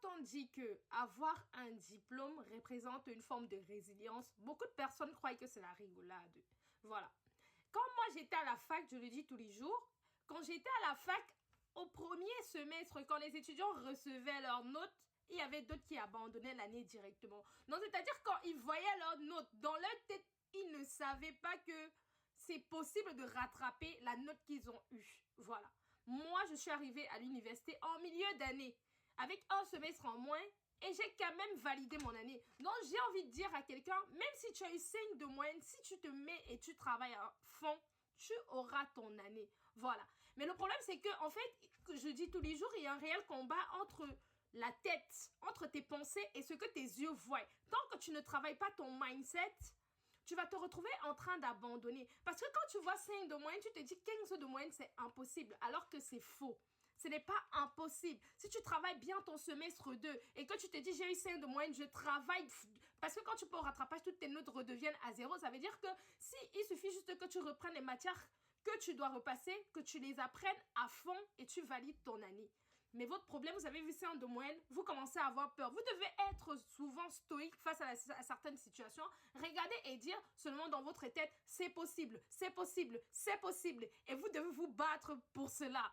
quand on dit que avoir un diplôme représente une forme de résilience, beaucoup de personnes croient que c'est la rigolade. Voilà. Quand moi j'étais à la fac, je le dis tous les jours, quand j'étais à la fac, au premier semestre, quand les étudiants recevaient leurs notes, il y avait d'autres qui abandonnaient l'année directement. Donc, c'est-à-dire quand ils voyaient leurs notes dans leur tête, ils ne savaient pas que c'est possible de rattraper la note qu'ils ont eue. Voilà. Moi, je suis arrivée à l'université en milieu d'année, avec un semestre en moins, et j'ai quand même validé mon année. Donc, j'ai envie de dire à quelqu'un, même si tu as eu 5 de moyenne, si tu te mets et tu travailles à fond, tu auras ton année. Voilà. Mais le problème, c'est que, en fait, je dis tous les jours, il y a un réel combat entre la tête, entre tes pensées et ce que tes yeux voient. Tant que tu ne travailles pas ton mindset, tu vas te retrouver en train d'abandonner. Parce que quand tu vois 5 de moyenne, tu te dis 15 de moyenne, c'est impossible. Alors que c'est faux. Ce n'est pas impossible. Si tu travailles bien ton semestre 2 et que tu te dis j'ai eu 5 de moyenne, je travaille. Parce que quand tu peux au rattrapage, toutes tes notes redeviennent à zéro. Ça veut dire que si il suffit juste que tu reprennes les matières que tu dois repasser, que tu les apprennes à fond et tu valides ton année. Mais votre problème, vous avez vu 5 de moyenne, vous commencez à avoir peur. Vous devez être souvent stoïque face à certaines situations. Regardez et dire seulement dans votre tête, c'est possible, c'est possible, c'est possible. Et vous devez vous battre pour cela.